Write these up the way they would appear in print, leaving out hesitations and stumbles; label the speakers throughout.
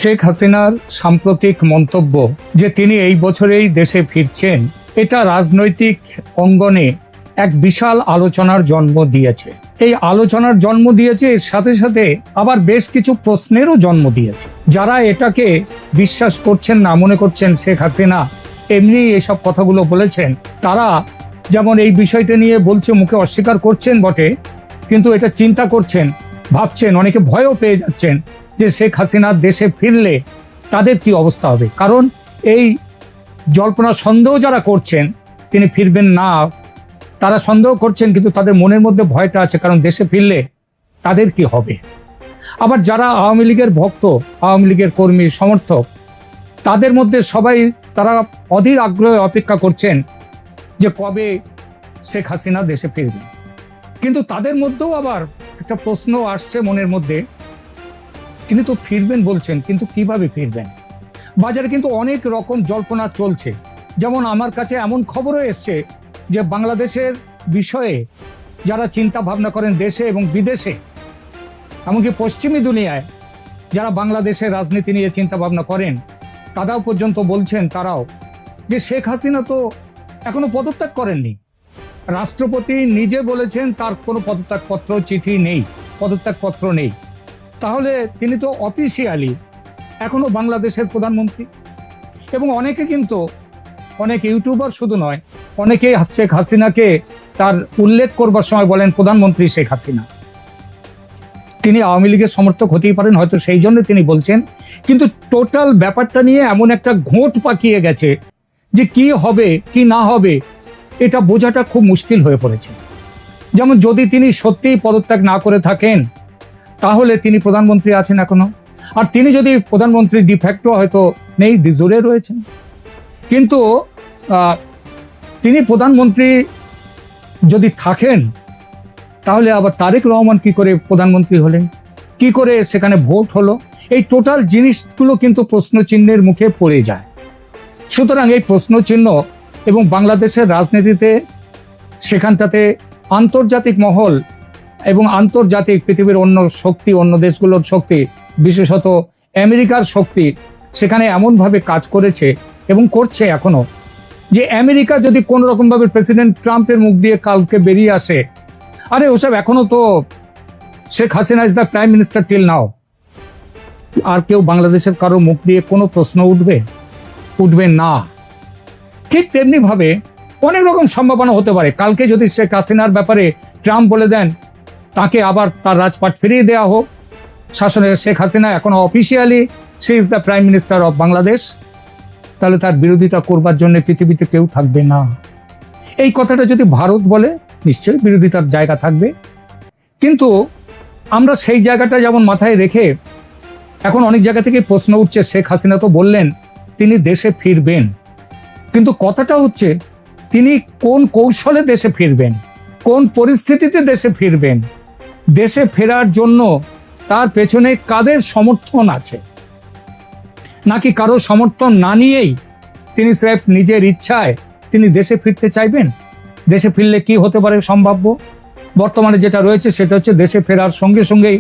Speaker 1: শেখ হাসিনার সাম্প্রতিক মন্তব্য যে তিনি এই বছরেই দেশে ফিরছেন, এটা রাজনৈতিক অঙ্গনে এক বিশাল আলোচনার জন্ম দিয়েছে। এই আলোচনার জন্ম দিয়েছে, এর সাথে সাথে আবার বেশ কিছু প্রশ্নেরও জন্ম দিয়েছে। যারা এটাকে বিশ্বাস করছেন না, মনে করছেন শেখ হাসিনা এমনি এসব কথাগুলো বলেছেন, তারা যেমন এই বিষয়টা নিয়ে বলছে, মুখে অস্বীকার করছেন বটে, কিন্তু এটা চিন্তা করছেন, ভাবছেন, অনেকে ভয়ও পেয়ে যাচ্ছেন যে শেখ হাসিনা দেশে ফিরলে তাদের কি অবস্থা হবে। কারণ এই জল্পনা সন্দেহ যারা করছেন তিনি ফিরবেন না, তারা সন্দেহ করছেন, কিন্তু তাদের মনের মধ্যে ভয়টা আছে, কারণ দেশে ফিরলে তাদের কি হবে। আবার যারা আওয়ামী লীগের ভক্ত, আওয়ামী লীগের কর্মী সমর্থক, তাদের মধ্যে সবাই তারা অধীর আগ্রহে অপেক্ষা করছেন যে কবে শেখ হাসিনা দেশে ফিরবে। কিন্তু তাদের মধ্যেও আবার একটা প্রশ্ন আসছে মনের মধ্যে, তিনি তো ফিরবেন বলছেন, কিন্তু কিভাবে ফিরবেন। বাজারে কিন্তু অনেক রকম জল্পনা চলছে। যেমন আমার কাছে এমন খবরও এসছে যে বাংলাদেশের বিষয়ে যারা চিন্তা ভাবনা করেন দেশে এবং বিদেশে, এমনকি পশ্চিমী দুনিয়ায় যারা বাংলাদেশের রাজনীতি নিয়ে চিন্তা ভাবনা করেন, তারাও পর্যন্ত বলছেন, তারাও যে শেখ হাসিনা তো এখনো পদত্যাগ করেননি। রাষ্ট্রপতি নিজে বলেছেন তার কোনো পদত্যাগপত্র, চিঠি নেই, পদত্যাগপত্র নেই। তাহলে তিনি তো অফিসিয়ালি এখনো বাংলাদেশের প্রধানমন্ত্রী। এবং অনেকে কিন্তু, অনেক ইউটিউবার শুধু নয়, অনেকেই শেখ হাসিনাকে তার উল্লেখ করবার সময় বলেন প্রধানমন্ত্রী শেখ হাসিনা। তিনি আওয়ামী লীগের সমর্থক হতেই পারেন, হয়তো সেই জন্য তিনি বলছেন, কিন্তু টোটাল ব্যাপারটা নিয়ে এমন একটা ঘোট পাকিয়ে গেছে যে কি হবে কি না হবে এটা বোঝাটা খুব মুশকিল হয়ে পড়েছে। যেমন যদি তিনি সত্যিই পদত্যাগ না করে থাকেন, তাহলে তিনি প্রধানমন্ত্রী আছেন এখনো, আর তিনি যদি প্রধানমন্ত্রী ডিফ্যাক্টো হয়তো নেই, ডিজোরে রয়েছেন। কিন্তু তিনি প্রধানমন্ত্রী যদি থাকেন, তাহলে আবার তারেক রহমান কি করে প্রধানমন্ত্রী হলেন, কি করে সেখানে ভোট হলো, এই টোটাল জিনিসগুলো কিন্তু প্রশ্নচিহ্নের মুখে পড়ে যায়। সুতরাং এই প্রশ্নচিহ্ন এবং বাংলাদেশের রাজনীতিতে সেখানটাতে আন্তর্জাতিক মহল এবং আন্তর্জাতিক পৃথিবীর অন্য শক্তি, অন্য দেশগুলোর শক্তি, বিশেষত আমেরিকার শক্তি সেখানে এমনভাবে কাজ করেছে এবং করছে এখনো, যে আমেরিকা যদি কোনো রকমভাবে প্রেসিডেন্ট ট্রাম্পের মুখ দিয়ে কালকে বেরিয়ে আসে, আরে ওসব এখনো তো Sheikh Hasina is the prime minister till now, আর কেউ বাংলাদেশের কারো মুখ দিয়ে কোনো প্রশ্ন উঠবে না। ঠিক তেমনি ভাবে অনেক রকম সম্ভাবনা হতে পারে। কালকে যদি শেখ হাসিনার ব্যাপারে ট্রাম্প বলে দেন তাকে আবার তার রাজপাট ফিরিয়ে দেওয়া হোক, শাসনের শেখ হাসিনা এখন officially she is the prime minister of Bangladesh, তাহলে তার বিরোধিতা করবার জন্য পৃথিবীতে কেউ থাকবে না। এই কথাটা যদি ভারত বলে, নিশ্চয়ই বিরোধিতার জায়গা থাকবে। কিন্তু আমরা সেই জায়গাটা যেমন মাথায় রেখে এখন অনেক জায়গা থেকে প্রশ্ন উঠছে, শেখ হাসিনা তো বললেন তিনি দেশে ফিরবেন, কিন্তু কথাটা হচ্ছে তিনি কোন কৌশলে দেশে ফিরবেন, কোন পরিস্থিতিতে দেশে ফিরবেন, দেশে ফেরার জন্য তার পেছনে কাদের সমর্থন আছে, নাকি কারো সমর্থন না নিয়েই তিনি স্রেফ নিজের ইচ্ছায় তিনি দেশে ফিরতে চাইবেন। দেশে ফিরলে কি হতে পারে সম্ভাব্য, বর্তমানে যেটা রয়েছে সেটা হচ্ছে দেশে ফেরার সঙ্গে সঙ্গেই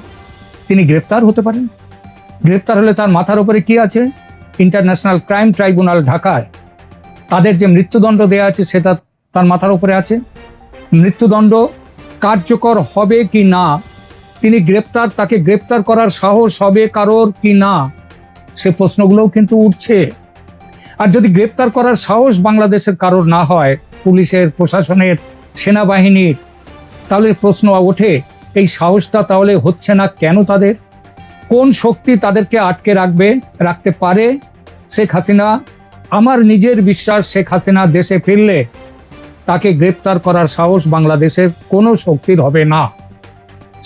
Speaker 1: তিনি গ্রেপ্তার হতে পারেন। গ্রেপ্তার হলে তার মাথার উপরে কি আছে, ইন্টারন্যাশনাল ক্রাইম ট্রাইব্যুনাল ঢাকায় তাদের যে মৃত্যুদণ্ড দেয়া আছে সেটা তার মাথার উপরে আছে। মৃত্যুদণ্ড কার্যকর হবে কি না, তিনি তাকে গ্রেপ্তার করার সাহস হবে কারোর কি না, সে প্রশ্নগুলোও কিন্তু উঠছে। আর যদি গ্রেপ্তার করার সাহস বাংলাদেশের কারোর না হয়, পুলিশের, প্রশাসনের, সেনাবাহিনীর, তাহলে প্রশ্ন ওঠে এই সাহসটা তাহলে হচ্ছে না কেন, তাদের কোন শক্তি তাদেরকে আটকে রাখতে পারে। শেখ হাসিনা, আমার নিজের বিশ্বাস, শেখ হাসিনা দেশে ফিরলে তাকে গ্রেপ্তার করার সাহস বাংলাদেশের কোনো শক্তির হবে না,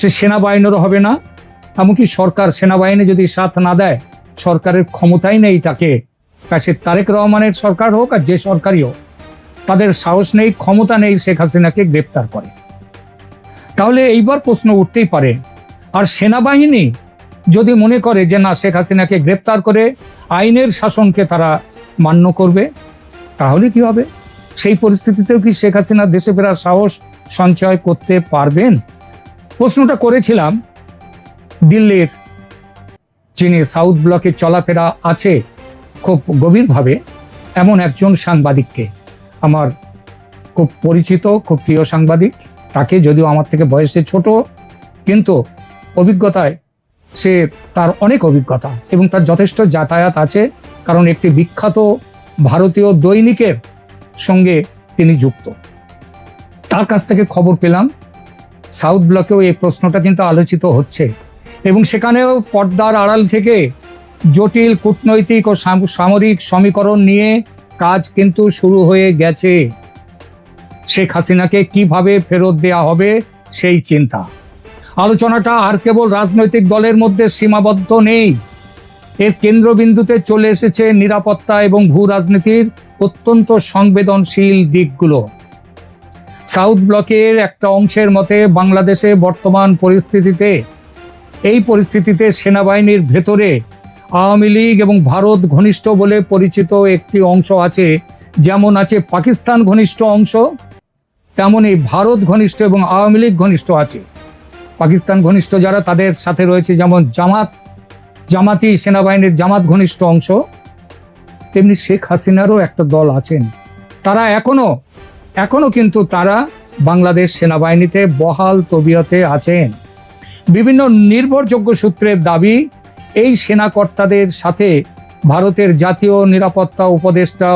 Speaker 1: সে সেনাবাহিনীরও হবে না। এমনকি সরকার, সেনাবাহিনী যদি সাথ না দেয়, সরকারের ক্ষমতাই নেই তাকে, তা সে তারেক রহমানের সরকার হোক আর যে সরকারই হোক, তাদের সাহস নেই, ক্ষমতা নেই শেখ হাসিনাকে গ্রেপ্তার করে। তাহলে এইবার প্রশ্ন উঠতেই পারে, আর সেনাবাহিনী যদি মনে করে যে না, শেখ হাসিনাকে গ্রেপ্তার করে আইনের শাসনকে তারা মান্য করবে, তাহলে কি হবে? সেই পরিস্থিতিতেও কি শেখ হাসিনা দেশে ফেরার সাহস সঞ্চয় করতে পারবেন? প্রশ্নটা করেছিলাম দিল্লির যিনি সাউথ ব্লকে চলাফেরা আছে খুব গভীরভাবে, এমন একজন সাংবাদিককে, আমার খুব পরিচিত, খুব প্রিয় সাংবাদিক, তাকে যদিও আমার থেকে বয়সে ছোট, কিন্তু অভিজ্ঞতায় সে, তার অনেক অভিজ্ঞতা এবং তার যথেষ্ট যাতায়াত আছে, কারণ একটি বিখ্যাত ভারতীয় দৈনিকের সঙ্গে তিনি যুক্ত। তার কাছ থেকে খবর পেলাম সাউথ ব্লকেও এই প্রশ্নটা কিন্তু আলোচিত হচ্ছে, এবং সেখানেও পর্দার আড়াল থেকে জটিল কূটনৈতিক ও সামরিক সমীকরণ নিয়ে কাজ কিন্তু শুরু হয়ে গেছে। শেখ হাসিনাকে কিভাবে ফেরত দেওয়া হবে সেই চিন্তা। আলোচনাটা আর কেবল রাজনৈতিক দলের মধ্যে সীমাবদ্ধ নেই, এর কেন্দ্রবিন্দুতে চলে এসেছে নিরাপত্তা এবং ভূ রাজনীতির অত্যন্ত সংবেদনশীল দিকগুলো। সাউথ ব্লকের একটা অংশের মতে বাংলাদেশে বর্তমান পরিস্থিতিতে, এই পরিস্থিতিতে সেনাবাহিনীর ভেতরে আওয়ামী লীগ এবং ভারত ঘনিষ্ঠ বলে পরিচিত একটি অংশ আছে। যেমন আছে পাকিস্তান ঘনিষ্ঠ অংশ, তেমনই ভারত ঘনিষ্ঠ এবং আওয়ামী লীগ ঘনিষ্ঠ আছে। পাকিস্তান ঘনিষ্ঠ যারা, তাদের সাথে রয়েছে যেমন জামাতি সেনাবাহিনীর জামাত ঘনিষ্ঠ অংশ, তেমনি শেখ হাসিনারও একটা দল আছেন। তারা এখনো কিন্তু তারা বাংলাদেশ সেনাবাহিনীতে বহাল তবিয়তে আছেন। বিভিন্ন নির্ভরযোগ্য সূত্রের দাবি, এই সেনাকর্তাদের সাথে ভারতের জাতীয় নিরাপত্তা উপদেষ্টা